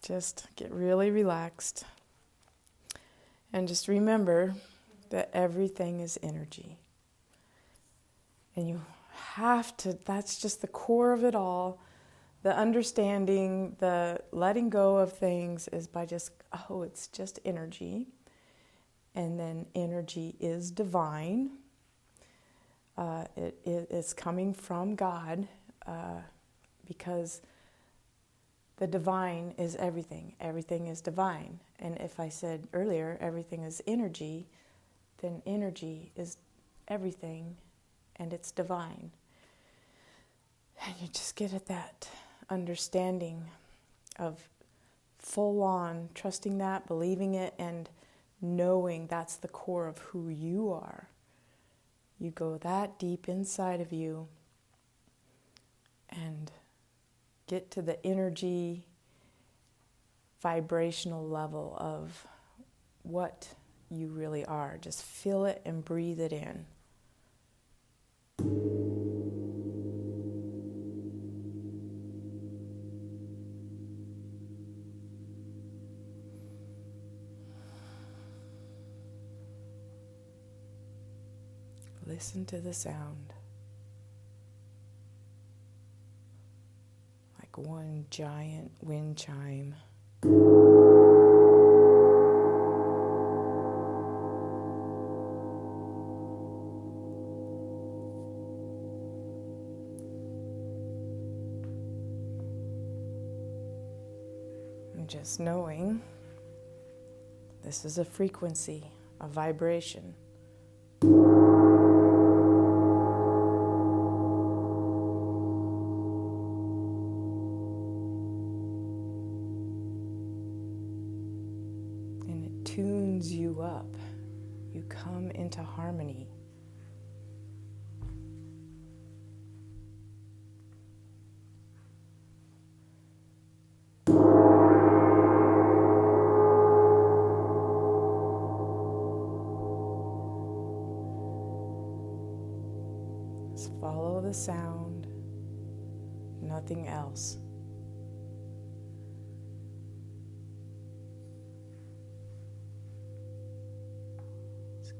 Just get really relaxed. And just remember that everything is energy. And you have to, that's just the core of it all. The understanding, the letting go of things is by just, it's just energy. And then energy is divine. It is coming from God because the divine is everything. Everything is divine. And if I said earlier, everything is energy, then energy is everything and it's divine. And you just get at that understanding of full on trusting that, believing it, and knowing that's the core of who you are. You go that deep inside of you and get to the energy vibrational level of what you really are. Just feel it and breathe it in. Listen to the sound. Like one giant wind chime. And just knowing this is a frequency, a vibration. Tunes you up. You come into harmony. Just follow the sound, nothing else.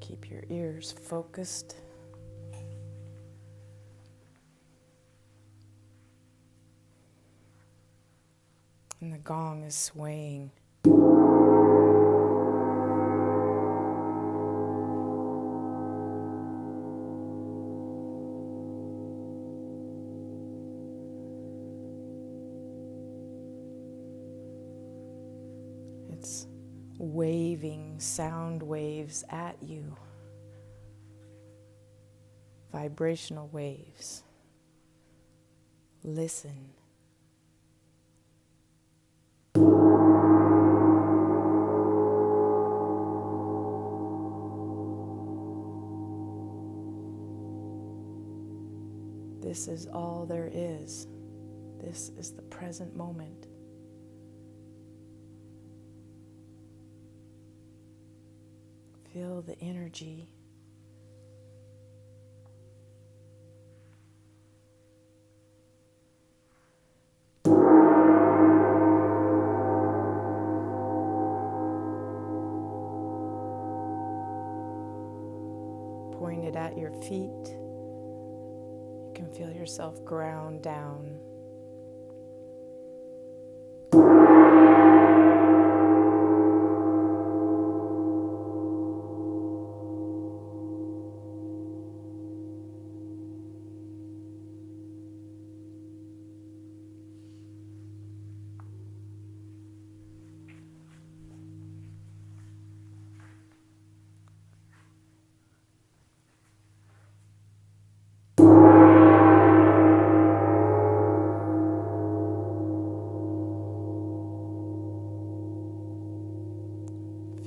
Keep your ears focused. And the gong is swaying. It's waving sound waves at you. Vibrational waves. Listen. This is all there is. This is the present moment. Feel the energy. Pointed at your feet. You can feel yourself ground down.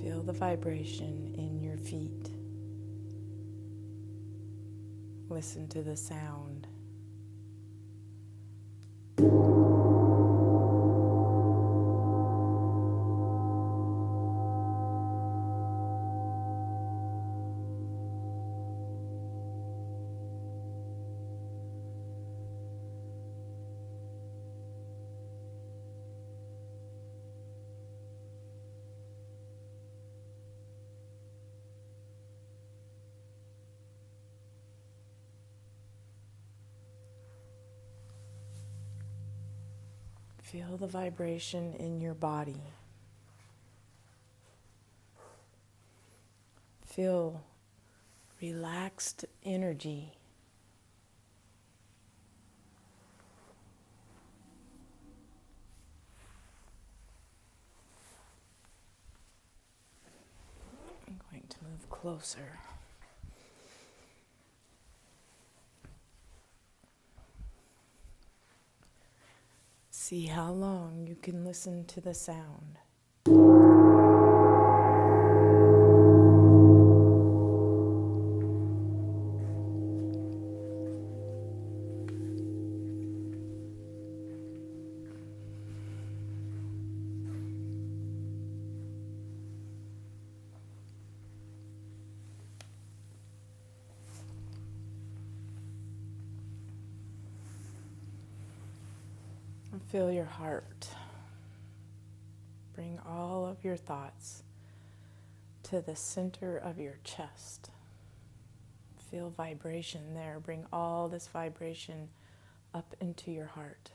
Feel the vibration in your feet. Listen to the sound. Feel the vibration in your body. Feel relaxed energy. I'm going to move closer. See how long you can listen to the sound. And feel your heart. Bring all of your thoughts to the center of your chest. Feel vibration there. Bring all this vibration up into your heart.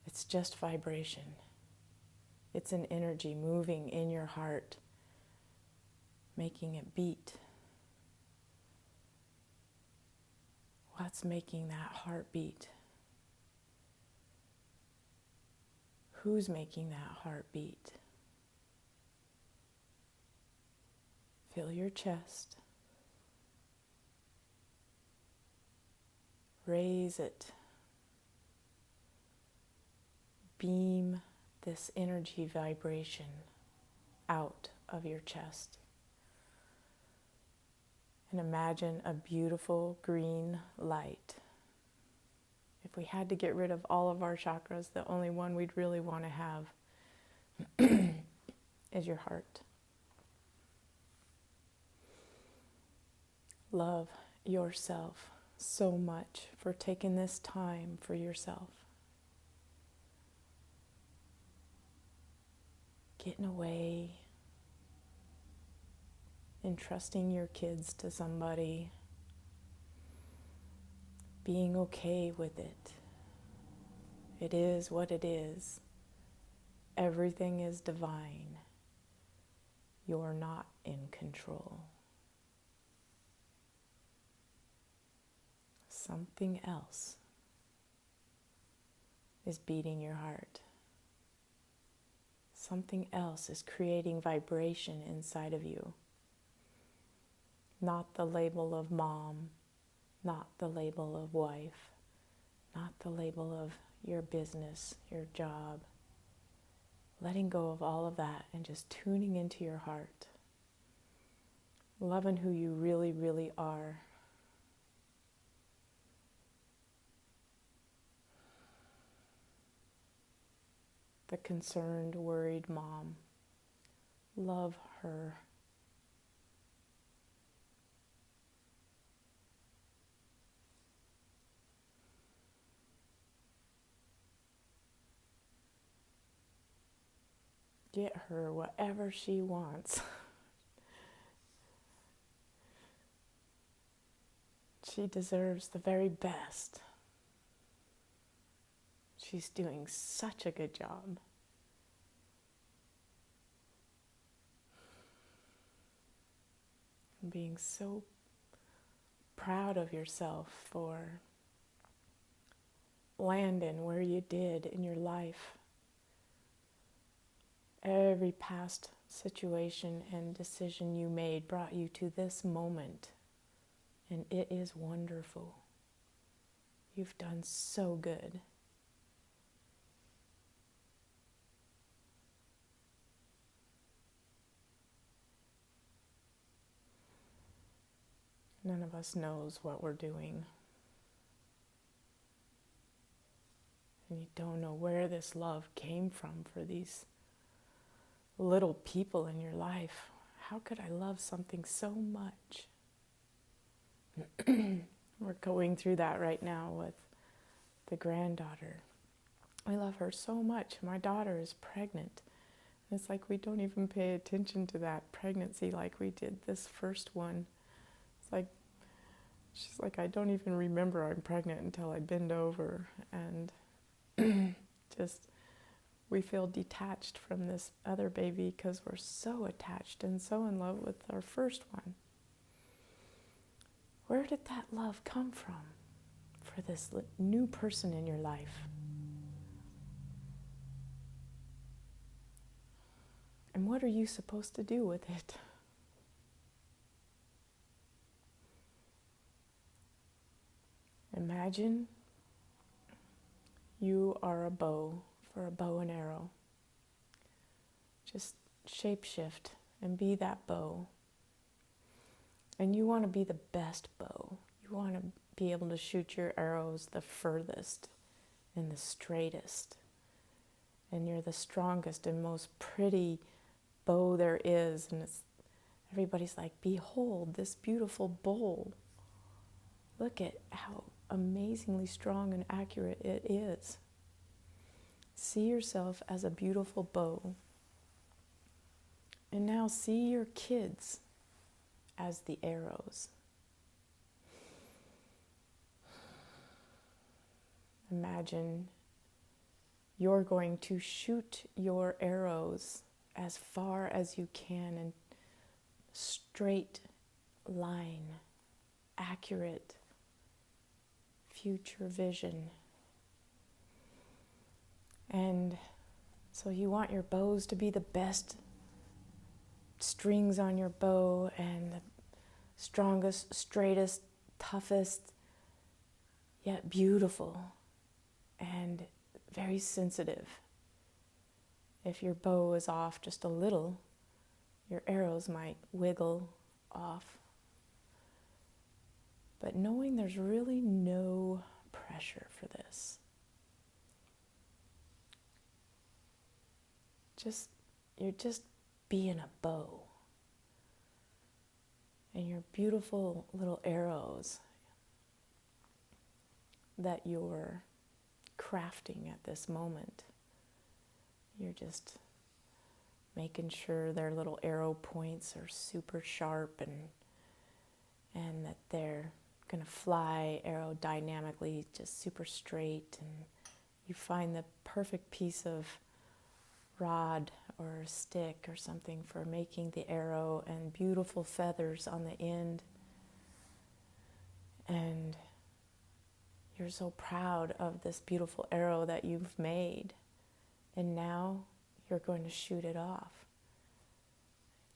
It's just vibration. It's an energy moving in your heart, making it beat. What's making that heart beat? Who's making that heart beat? Feel your chest. Raise it. Beam this energy vibration out of your chest. And imagine a beautiful green light. If we had to get rid of all of our chakras, the only one we'd really want to have is your heart. Love yourself so much for taking this time for yourself. Getting away, entrusting your kids to somebody, being okay with it. It is what it is. Everything is divine. You're not in control. Something else is beating your heart. Something else is creating vibration inside of you. Not the label of mom, not the label of wife, not the label of your business, your job. Letting go of all of that and just tuning into your heart. Loving who you really, really are. The concerned, worried mom. Love her. Get her whatever she wants. She deserves the very best. She's doing such a good job. And being so proud of yourself for landing where you did in your life. Every past situation and decision you made brought you to this moment. And it is wonderful. You've done so good. None of us knows what we're doing. And you don't know where this love came from for these little people in your life. How could I love something so much? We're going through that right now with the granddaughter. I love her so much. My daughter is pregnant. And it's like we don't even pay attention to that pregnancy like we did this first one. It's like, she's like, I don't even remember I'm pregnant until I bend over and just we feel detached from this other baby because we're so attached and so in love with our first one. Where did that love come from for this new person in your life? And what are you supposed to do with it? Imagine you are a bow for a bow and arrow. Just shapeshift and be that bow. And you want to be the best bow. You want to be able to shoot your arrows the furthest and the straightest. And you're the strongest and most pretty bow there is. And everybody's like, behold this beautiful bow. Look at how amazingly strong and accurate it is. See yourself as a beautiful bow. And now see your kids as the arrows. Imagine you're going to shoot your arrows as far as you can in straight line, accurate, future vision. And so you want your bows to be the best strings on your bow and the strongest, straightest, toughest, yet beautiful and very sensitive. If your bow is off just a little, your arrows might wiggle off. But knowing there's really no pressure for this. You're just being a bow. And your beautiful little arrows that you're crafting at this moment. You're just making sure their little arrow points are super sharp and that they're going to fly aerodynamically just super straight, and you find the perfect piece of rod or stick or something for making the arrow and beautiful feathers on the end. And you're so proud of this beautiful arrow that you've made. And now you're going to shoot it off.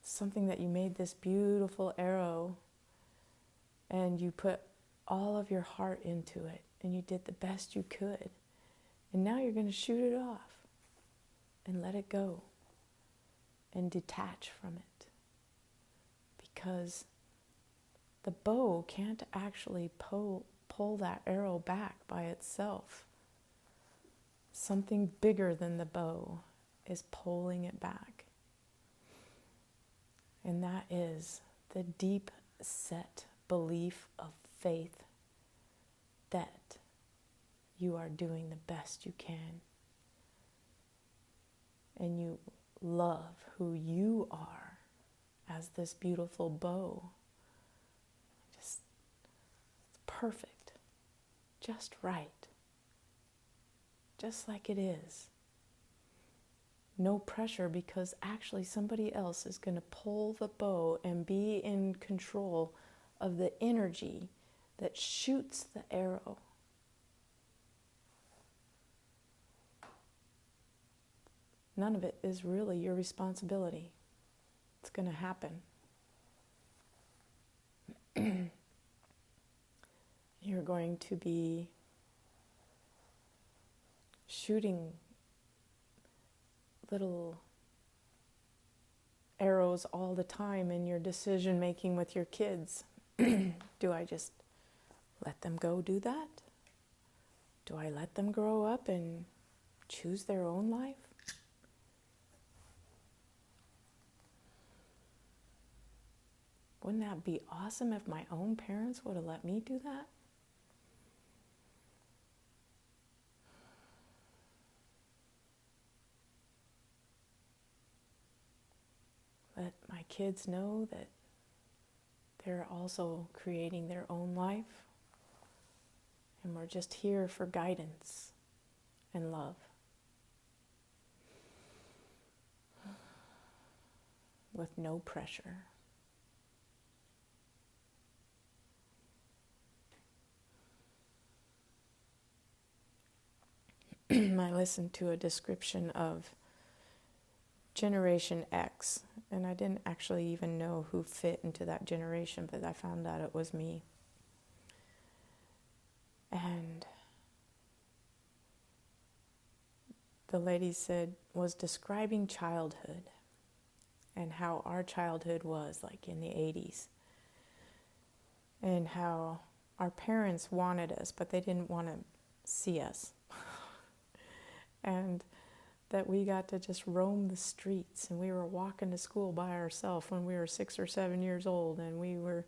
Something that you made, this beautiful arrow, and you put all of your heart into it, and you did the best you could. And now you're going to shoot it off and let it go and detach from it. Because the bow can't actually pull that arrow back by itself. Something bigger than the bow is pulling it back. And that is the deep set belief of faith that you are doing the best you can. And you love who you are as this beautiful bow. Just perfect. Just right. Just like it is. No pressure, because actually somebody else is going to pull the bow and be in control of the energy that shoots the arrow. None of it is really your responsibility. It's going to happen. You're going to be shooting little arrows all the time in your decision making with your kids. Do I just let them go do that? Do I let them grow up and choose their own life? Wouldn't that be awesome if my own parents would have let me do that? Let my kids know that they're also creating their own life, and we're just here for guidance and love. with no pressure. I listened to a description of Generation X, and I didn't actually even know who fit into that generation, but I found out it was me. And the lady was describing childhood and how our childhood was like in the 80s, and how our parents wanted us, but they didn't want to see us. And that we got to just roam the streets, and we were walking to school by ourselves when we were 6 or 7 years old, and we were,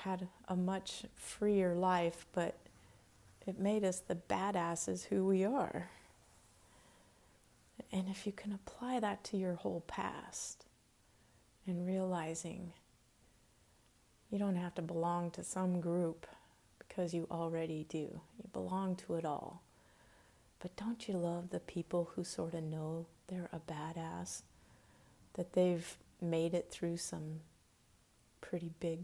had a much freer life, but it made us the badasses who we are. And if you can apply that to your whole past, and realizing you don't have to belong to some group because you already do. You belong to it all. But don't you love the people who sort of know they're a badass? That they've made it through some pretty big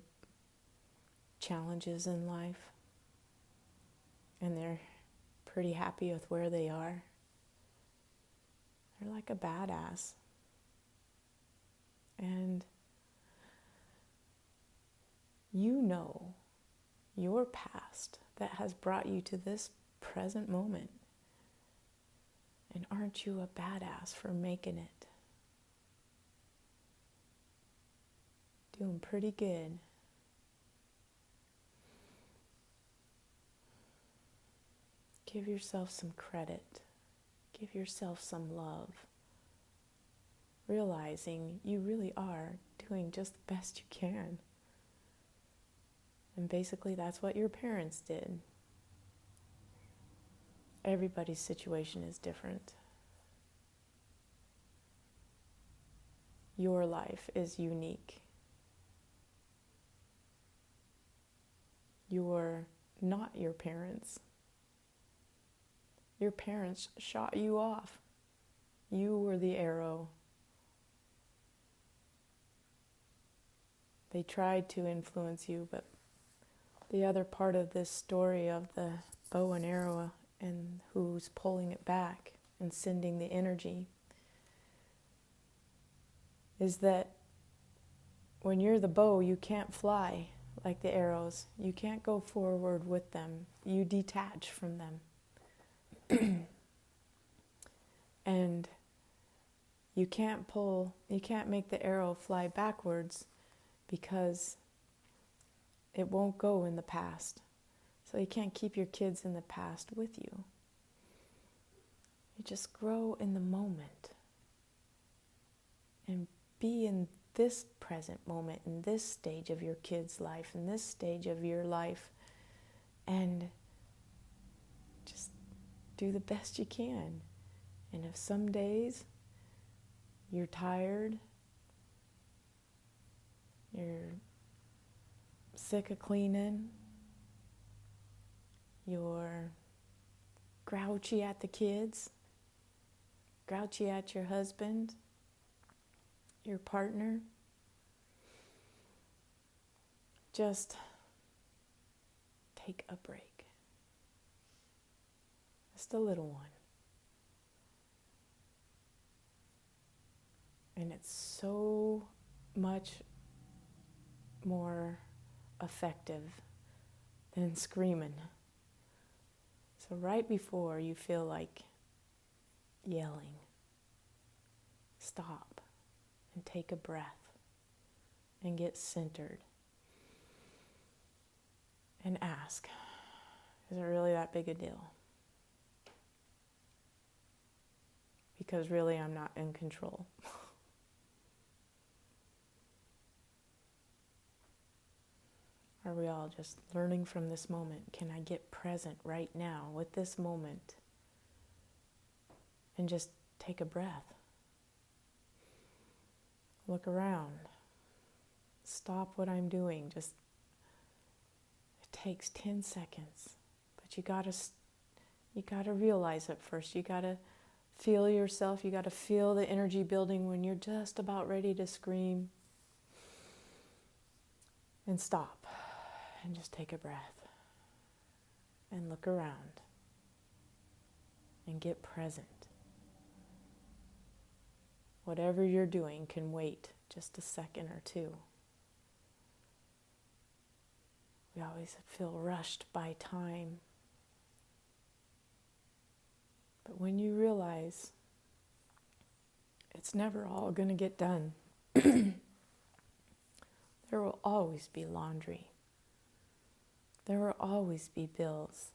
challenges in life, and they're pretty happy with where they are. They're like a badass. And you know your past that has brought you to this present moment. And aren't you a badass for making it? Doing pretty good. Give yourself some credit. Give yourself some love. Realizing you really are doing just the best you can. And basically that's what your parents did. Everybody's situation is different. Your life is unique. You're not your parents. Your parents shot you off. You were the arrow. They tried to influence you, but the other part of this story of the bow and arrow and who's pulling it back and sending the energy is that when you're the bow, you can't fly like the arrows. You can't go forward with them. You detach from them. And you can't make the arrow fly backwards because it won't go in the past. So you can't keep your kids in the past with you. You just grow in the moment and be in this present moment, in this stage of your kid's life, in this stage of your life, and just do the best you can. And if some days you're tired, you're sick of cleaning, you're grouchy at the kids, grouchy at your husband, your partner, just take a break. Just a little one. And it's so much more effective than screaming. So right before you feel like yelling, stop and take a breath and get centered and ask, is it really that big a deal? Because really I'm not in control. Are we all just learning from this moment? Can I get present right now with this moment and just take a breath? Look around. Stop what I'm doing. It takes 10 seconds, but you gotta realize it first. You gotta Feel yourself. You got to feel the energy building when you're just about ready to scream. And stop. And just take a breath. And look around. And get present. Whatever you're doing can wait just a second or two. We always feel rushed by time. But when you realize it's never all going to get done, there will always be laundry. There will always be bills.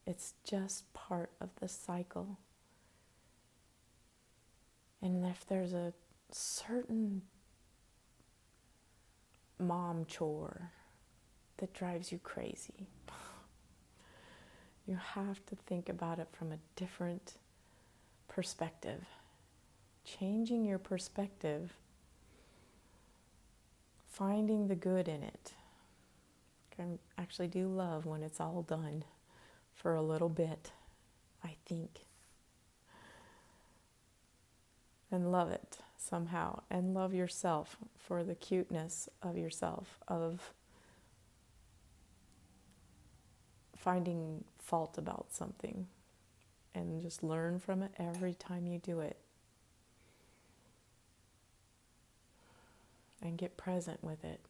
It's just part of the cycle. And if there's a certain mom chore that drives you crazy, you have to think about it from a different perspective. Changing your perspective, finding the good in it. I actually do love when it's all done for a little bit, I think. And love it somehow. And love yourself for the cuteness of yourself, of finding fault about something. And just learn from it every time you do it. And get present with it.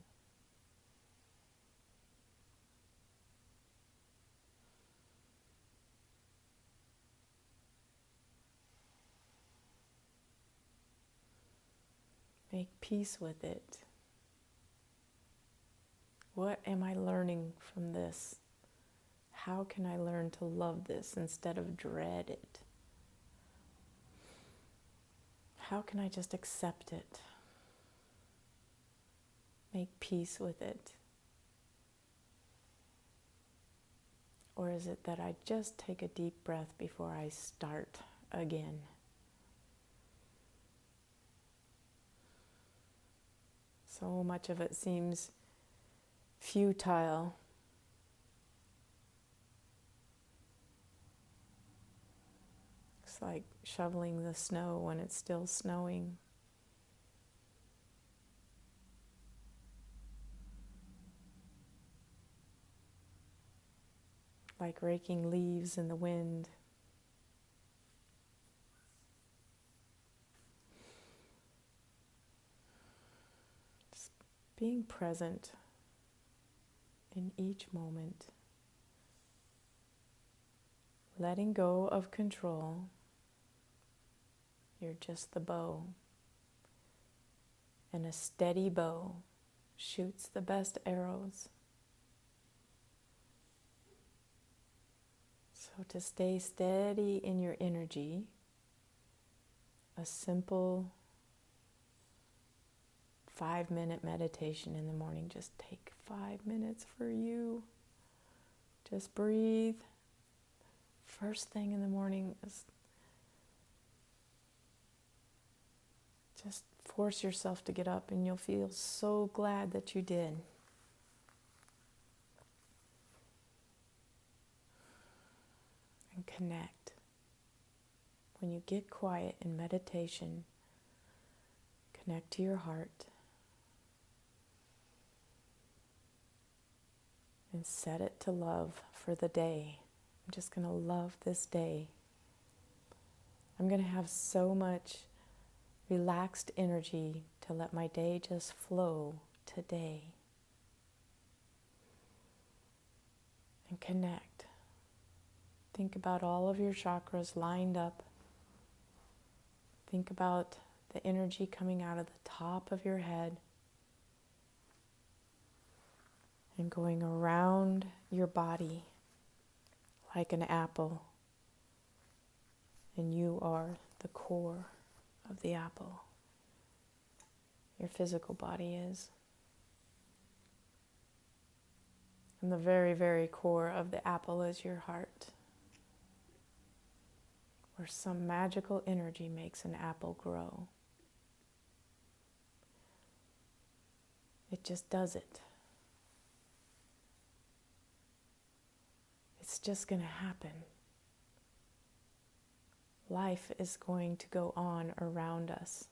Make peace with it. What am I learning from this? How can I learn to love this instead of dread it? How can I just accept it? Make peace with it? Or is it that I just take a deep breath before I start again? So much of it seems futile. It's like shoveling the snow when it's still snowing. Like raking leaves in the wind. Just being present in each moment. Letting go of control. You're just the bow. And a steady bow shoots the best arrows. So to stay steady in your energy, a simple 5-minute meditation in the morning. Just take 5 minutes for you. Just breathe. First thing in the morning is just force yourself to get up, and you'll feel so glad that you did. And connect. When you get quiet in meditation, connect to your heart and set it to love for the day. I'm just going to love this day. I'm going to have so much relaxed energy to let my day just flow today. And connect. Think about all of your chakras lined up. Think about the energy coming out of the top of your head and going around your body like an apple. And you are the core of the apple. Your physical body is. And the very, very core of the apple is your heart, where some magical energy makes an apple grow. It just does it. It's just going to happen. life is going to go on around us.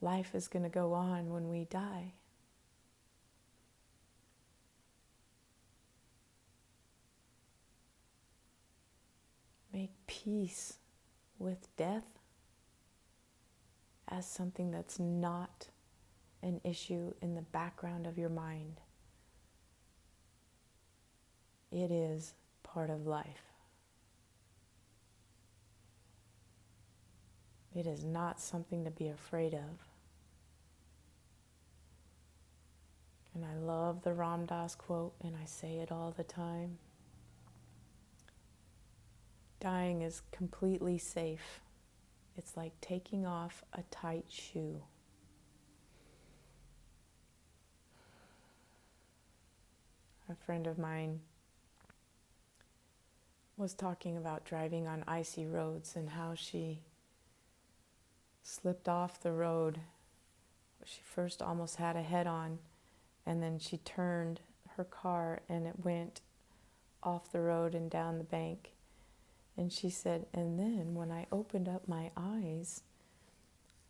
Life is going to go on when we die. Make peace with death as something that's not an issue in the background of your mind. It is part of life. It is not something to be afraid of. And I love the Ram Dass quote, and I say it all the time. Dying is completely safe. It's like taking off a tight shoe. A friend of mine was talking about driving on icy roads and how she slipped off the road. She first almost had a head-on, and then she turned her car and it went off the road and down the bank. And she said, and then when I opened up my eyes,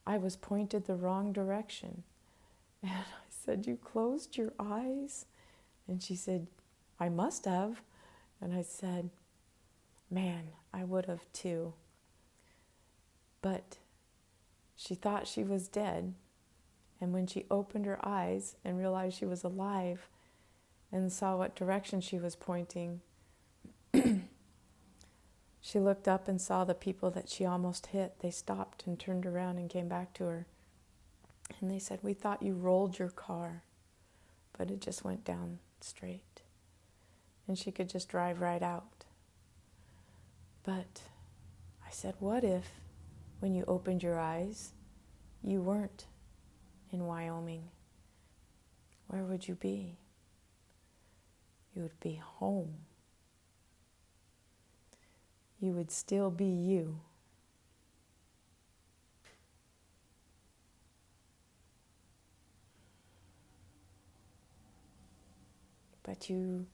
I was pointed the wrong direction. And I said, you closed your eyes? And she said, I must have. And I said, man, I would have too. But she thought she was dead. And when she opened her eyes and realized she was alive and saw what direction she was pointing, she looked up and saw the people that she almost hit. They stopped and turned around and came back to her. And they said, we thought you rolled your car, but it just went down straight. And she could just drive right out. But I said, what if when you opened your eyes, you weren't in Wyoming? Where would you be? You would be home. You would still be you. But you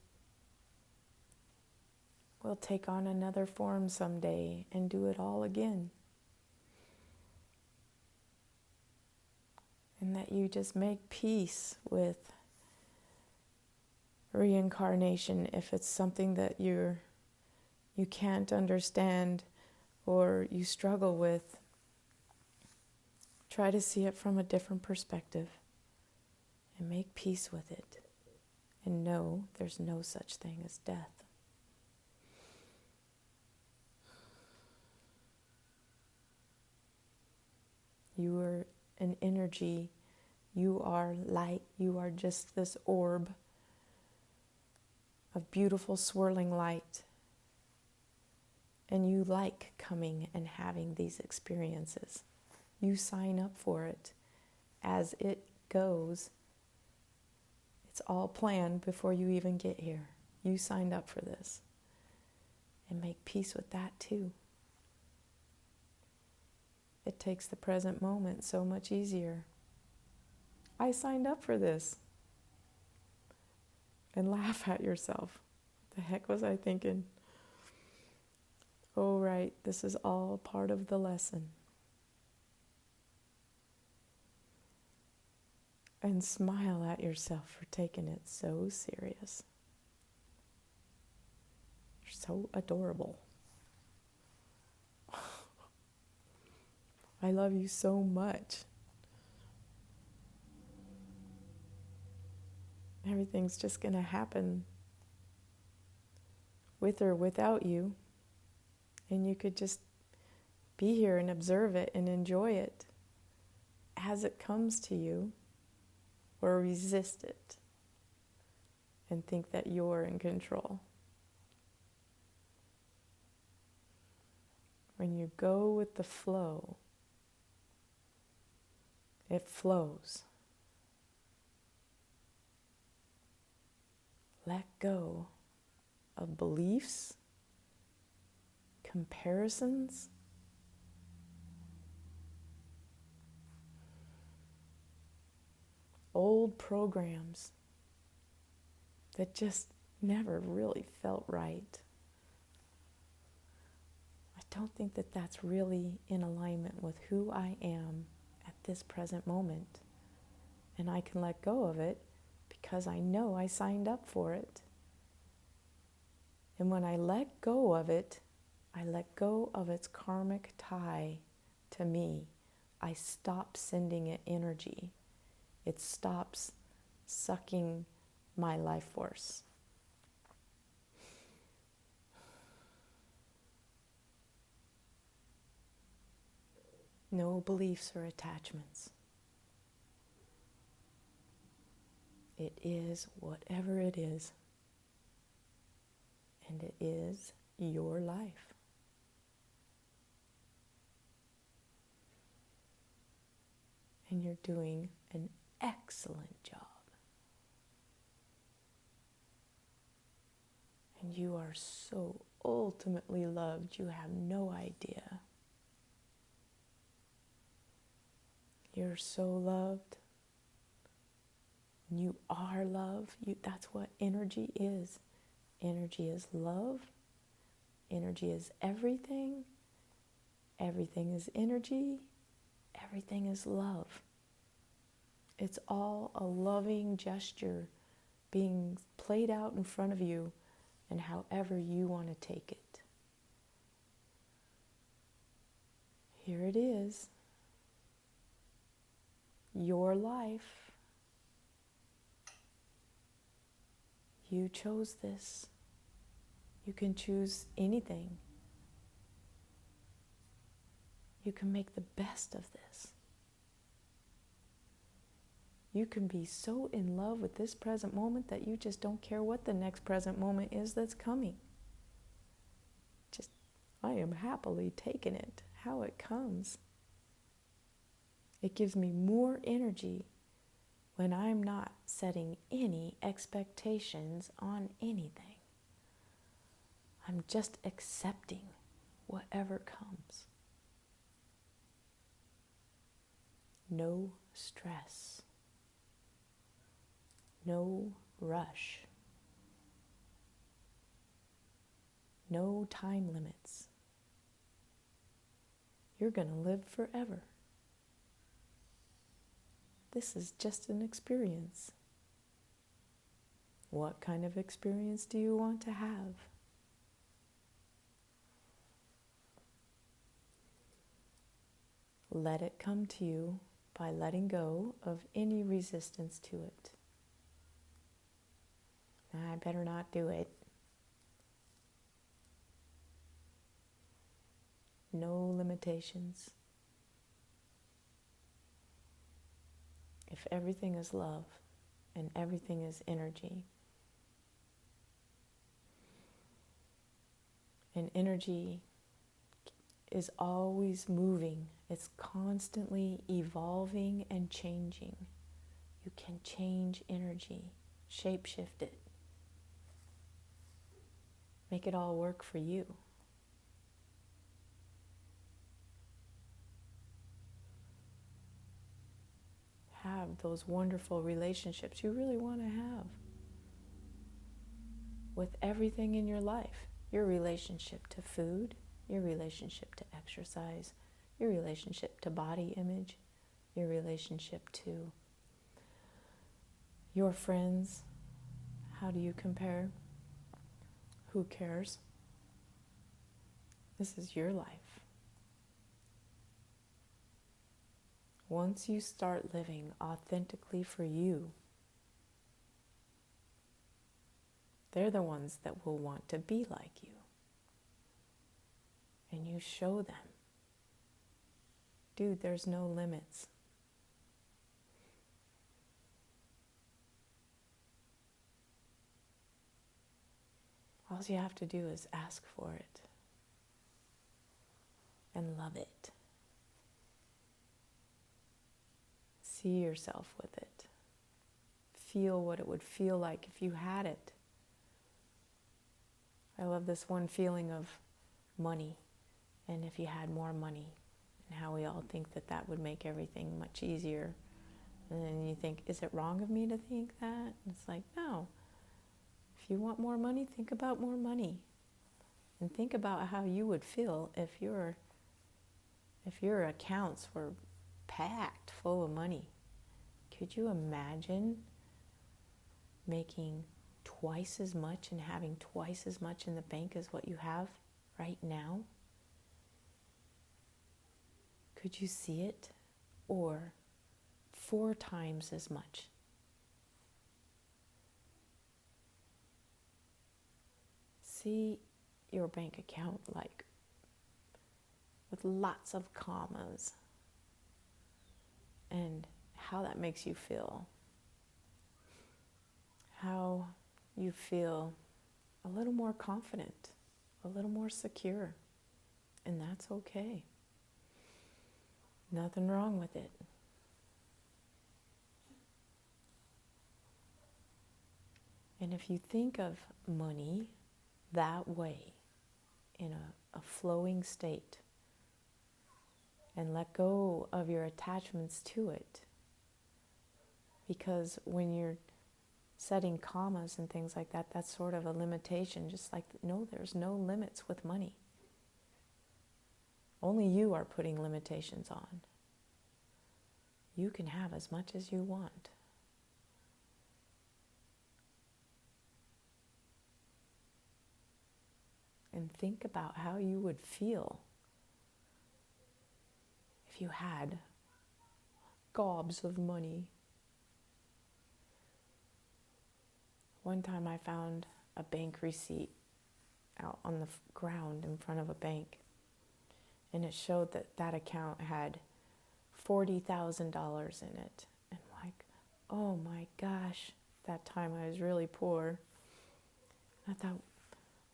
will take on another form someday and do it all again. And that you just make peace with reincarnation if it's something that you can't understand or you struggle with. Try to see it from a different perspective and make peace with it. And know there's no such thing as death. You are an energy. You are light. You are just this orb of beautiful swirling light. And you like coming and having these experiences. You sign up for it as it goes. It's all planned before you even get here. You signed up for this. And make peace with that too. It takes the present moment so much easier. I signed up for this. And laugh at yourself. What the heck was I thinking? Oh, right, this is all part of the lesson. And smile at yourself for taking it so serious. You're so adorable. I love you so much. Everything's just going to happen with or without you. And you could just be here and observe it and enjoy it as it comes to you, or resist it and think that you're in control. When you go with the flow, it flows. Let go of beliefs, comparisons, old programs that just never really felt right. don't think that that's really in alignment with who I am at this present moment. And I can let go of it because I know I signed up for it. And when I let go of it, I let go of its karmic tie to me. I stop sending it energy. It stops sucking my life force. No beliefs or attachments. It is whatever it is. And it is your life. And you're doing an excellent job. And you are so ultimately loved, you have no idea. You're so loved. You are love. That's what energy is. Energy is love. Energy is everything. Everything is energy. Everything is love. It's all a loving gesture being played out in front of you and however you want to take it. Here it is. Your life. You chose this. You can choose anything. You can make the best of this. You can be so in love with this present moment that you just don't care what the next present moment is that's coming. Just, I am happily taking it, how it comes. It gives me more energy when I'm not setting any expectations on anything. I'm just accepting whatever comes. No stress. No rush. No time limits. You're going to live forever. This is just an experience. What kind of experience do you want to have? Let it come to you by letting go of any resistance to it. I better not do it. No limitations. If everything is love and everything is energy, and energy is always moving, it's constantly evolving and changing. You can change energy, shape-shift it, make it all work for you. Have those wonderful relationships you really want to have with everything in your life. Your relationship to food, your relationship to exercise, your relationship to body image, your relationship to your friends. How do you compare? Who cares? This is your life. Once you start living authentically for you, they're the ones that will want to be like you. And you show them, dude, there's no limits. All you have to do is ask for it and love it. See yourself with it. Feel what it would feel like if you had it. I love this one feeling of money, and if you had more money, and how we all think that that would make everything much easier. And then you think, is it wrong of me to think that? And it's like, no. If you want more money, think about more money. And think about how you would feel if your accounts were packed full of money. Could you imagine making twice as much and having twice as much in the bank as what you have right now? Could you see it? Or 4 times as much? See your bank account like with lots of commas and how that makes you feel. How you feel a little more confident, a little more secure, and that's okay. Nothing wrong with it. And if you think of money that way, in a flowing state, and let go of your attachments to it, because when you're setting commas and things like that, that's sort of a limitation, just like, no, there's no limits with money. Only you are putting limitations on. You can have as much as you want. And think about how you would feel if you had gobs of money. One time I found a bank receipt out on the ground in front of a bank, and it showed that that account had $40,000 in it. And like, oh my gosh, that time I was really poor. I thought,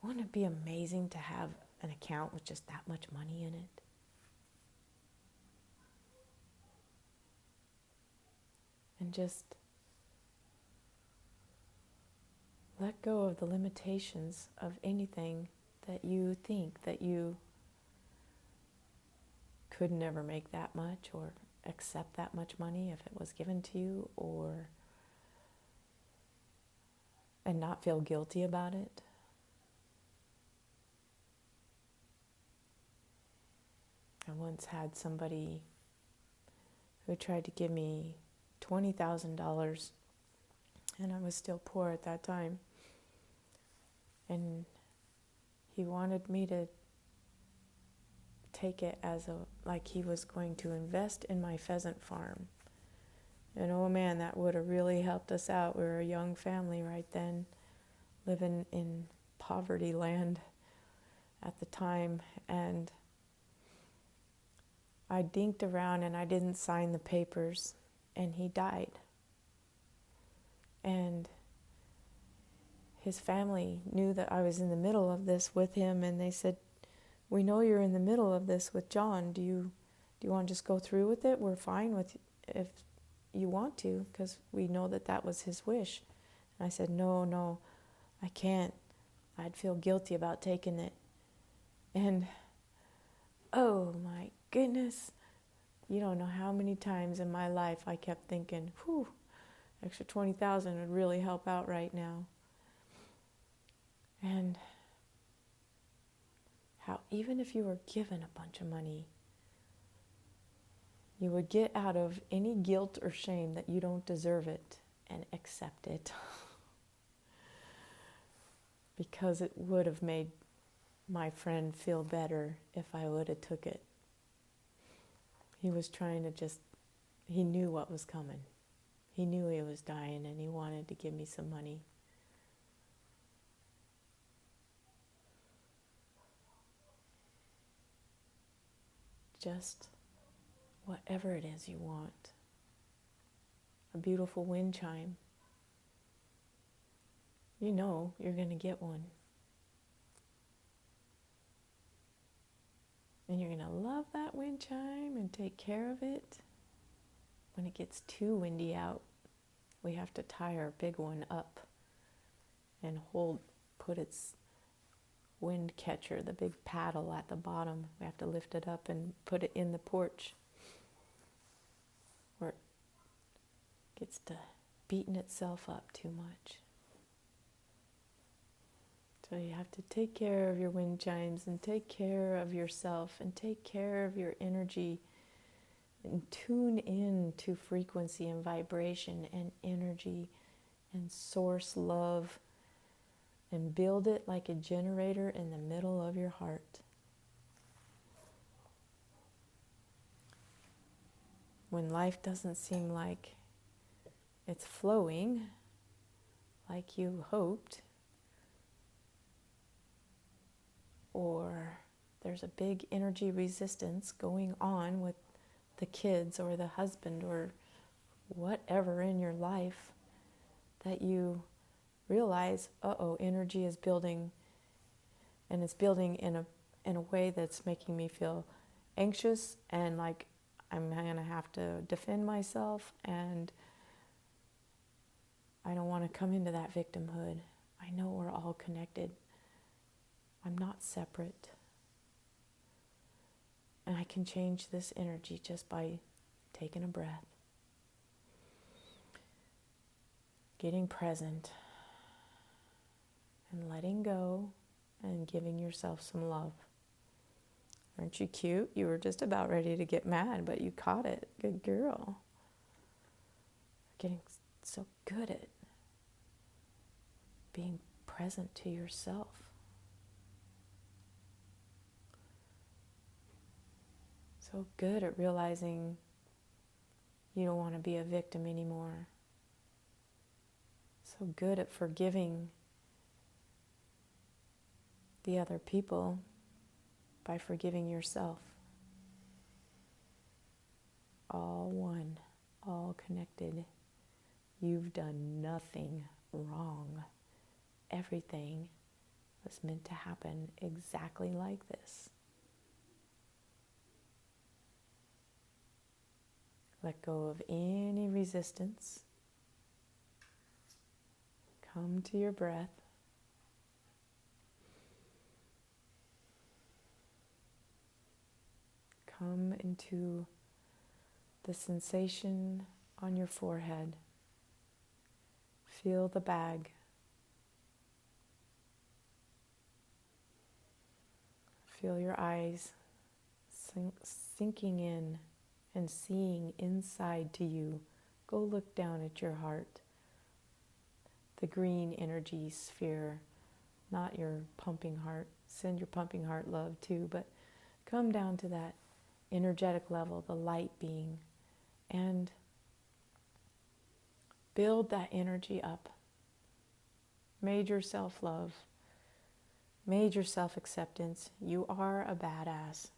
wouldn't it be amazing to have an account with just that much money in it? And just let go of the limitations of anything that you think that you could never make that much or accept that much money if it was given to you, and not feel guilty about it. I once had somebody who tried to give me $20,000, and I was still poor at that time. And he wanted me to take it as like he was going to invest in my pheasant farm. And oh man, that would have really helped us out. We were a young family right then, living in poverty land at the time. And I dinked around and I didn't sign the papers, and he died. And his family knew that I was in the middle of this with him, and they said, "We know you're in the middle of this with John. Do you want to just go through with it? We're fine with if you want to, because we know that that was his wish." And I said, No, I can't. I'd feel guilty about taking it. And oh my goodness, you don't know how many times in my life I kept thinking, whew, extra 20,000 would really help out right now. And how even if you were given a bunch of money, you would get out of any guilt or shame that you don't deserve it and accept it. Because it would have made my friend feel better if I would have took it. He was trying to he knew what was coming. He knew he was dying, and he wanted to give me some money. Just whatever it is you want. A beautiful wind chime. You know you're going to get one. And you're going to love that wind chime and take care of it. When it gets too windy out, we have to tie our big one up and put its wind catcher, the big paddle at the bottom. We have to lift it up and put it in the porch where it gets to beating itself up too much. So you have to take care of your wind chimes and take care of yourself and take care of your energy and tune in to frequency and vibration and energy and source love and build it like a generator in the middle of your heart. When life doesn't seem like it's flowing like you hoped, or there's a big energy resistance going on with the kids or the husband or whatever in your life, that you realize, energy is building, and it's building in a way that's making me feel anxious and like I'm gonna have to defend myself, and I don't want to come into that victimhood. I know we're all connected. I'm not separate. And I can change this energy just by taking a breath, getting present, and letting go and giving yourself some love. Aren't you cute? You were just about ready to get mad, but you caught it. Good girl. You're getting so good at being present to yourself. So good at realizing you don't want to be a victim anymore. So good at forgiving the other people by forgiving yourself. All one, all connected. You've done nothing wrong. Everything was meant to happen exactly like this. Let go of any resistance. Come to your breath. Come into the sensation on your forehead. Feel the bag. Feel your eyes sinking in and seeing inside to you. Go look down at your heart. The green energy sphere, not your pumping heart. Send your pumping heart love too, but come down to that energetic level, the light being, and build that energy up. Major self-love, major self-acceptance. You are a badass.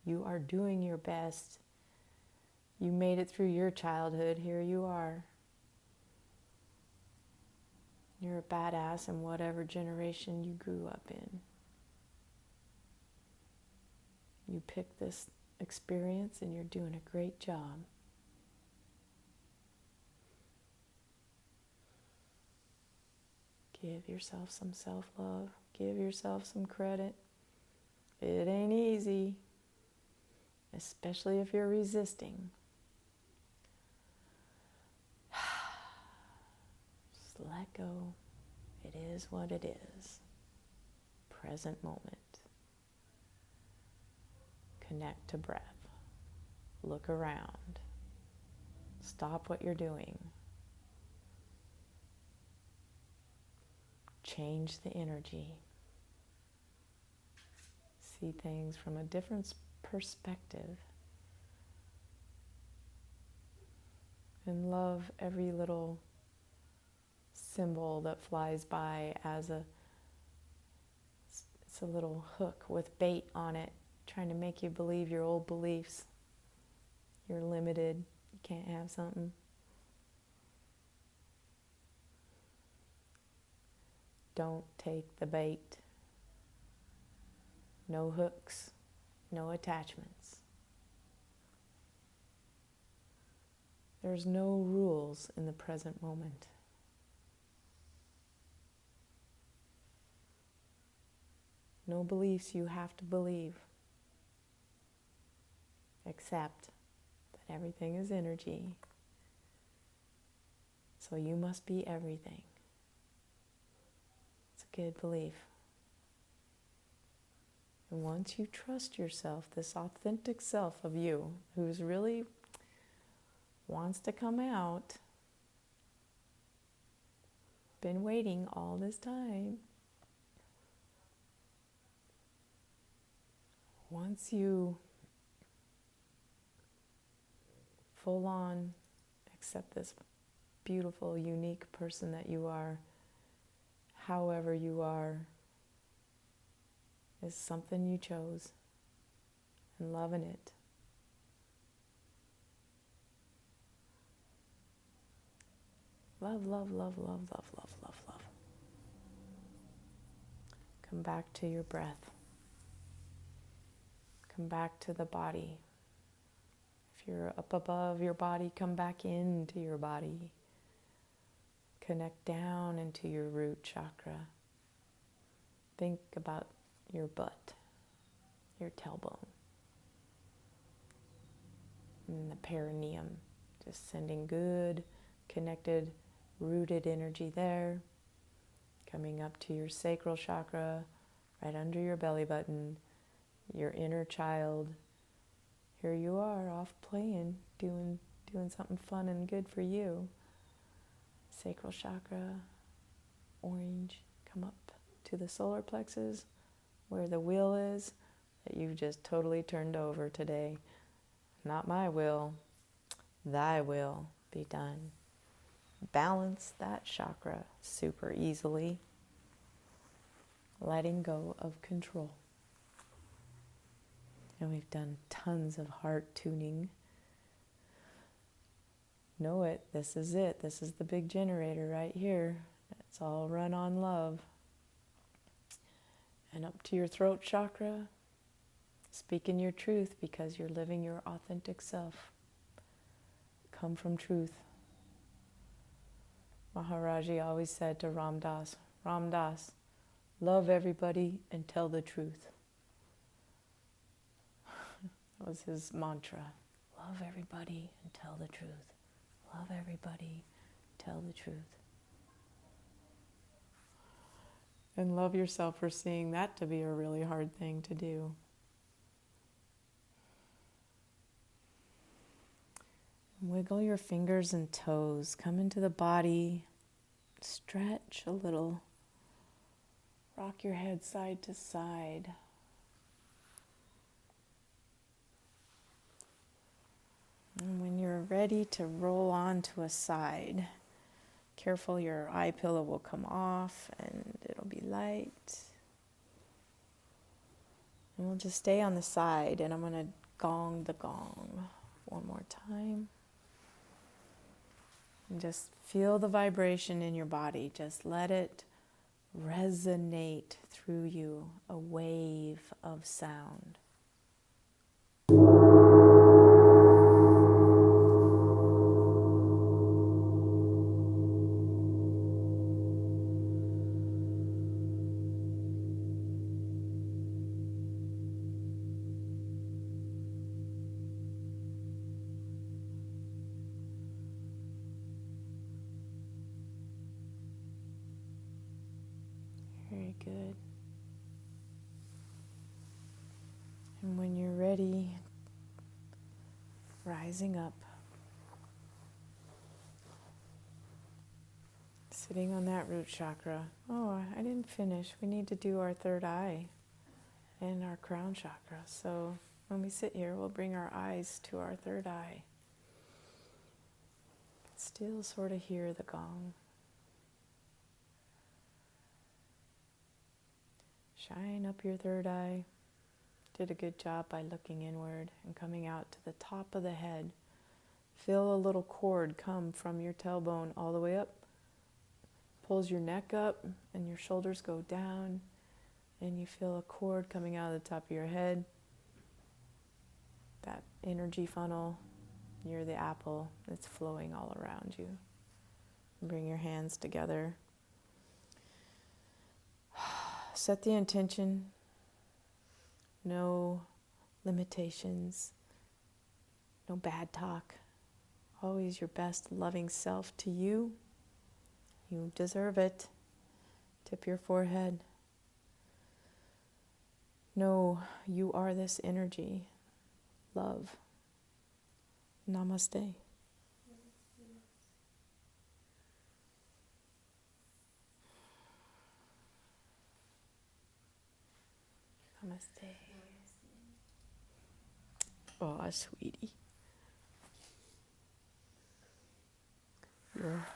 You are doing your best. You made it through your childhood. Here you are. You're a badass in whatever generation you grew up in. You picked this experience and you're doing a great job. Give yourself some self-love. Give yourself some credit. It ain't easy, especially if you're resisting. Just let go. It is what it is. Present moment. Connect to breath. Look around. Stop what you're doing. Change the energy. See things from a different perspective. And love every little symbol that flies by as it's a little hook with bait on it, trying to make you believe your old beliefs. You're limited. You can't have something. Don't take the bait. No hooks, no attachments. There's no rules in the present moment. No beliefs you have to believe. Accept that everything is energy. So you must be everything. It's a good belief. And once you trust yourself, this authentic self of you, who's really wants to come out, been waiting all this time. Once you full on accept this beautiful, unique person that you are, however you are, is something you chose, and loving it. Love, love, love, love, love, love, love, love. Come back to your breath. Come back to the body. If you're up above your body, come back into your body. Connect down into your root chakra. Think about your butt, your tailbone, and the perineum. Just sending good, connected, rooted energy there. Coming up to your sacral chakra, right under your belly button, your inner child. Here you are, off playing, doing something fun and good for you. Sacral chakra, orange, come up to the solar plexus, where the will is that you've just totally turned over today. Not my will, thy will be done. Balance that chakra super easily. Letting go of control. And we've done tons of heart tuning. Know it, this is it. This is the big generator right here. It's all run on love. And up to your throat chakra, speaking your truth because you're living your authentic self. Come from truth. Maharaji always said to Ram Dass, love everybody and tell the truth. That was his mantra. Love everybody and tell the truth. Love everybody, tell the truth. And love yourself for seeing that to be a really hard thing to do. Wiggle your fingers and toes. Come into the body. Stretch a little. Rock your head side to side. And when you're ready to roll onto a side, careful, your eye pillow will come off and it'll be light. And we'll just stay on the side, and I'm going to gong the gong one more time. And just feel the vibration in your body. Just let it resonate through you, a wave of sound. Very good. And when you're ready, rising up, sitting on that root chakra. Oh, I didn't finish. We need to do our third eye and our crown chakra. So when we sit here, we'll bring our eyes to our third eye. Still sort of hear the gong. Shine up your third eye. Did a good job by looking inward and coming out to the top of the head. Feel a little cord come from your tailbone all the way up. Pulls your neck up and your shoulders go down. And you feel a cord coming out of the top of your head. That energy funnel near the apple that's flowing all around you. Bring your hands together. Set the intention. No limitations. No bad talk. Always your best loving self to you. You deserve it. Tip your forehead. Know you are this energy. Love. Namaste. Namaste. Oh, sweetie. You're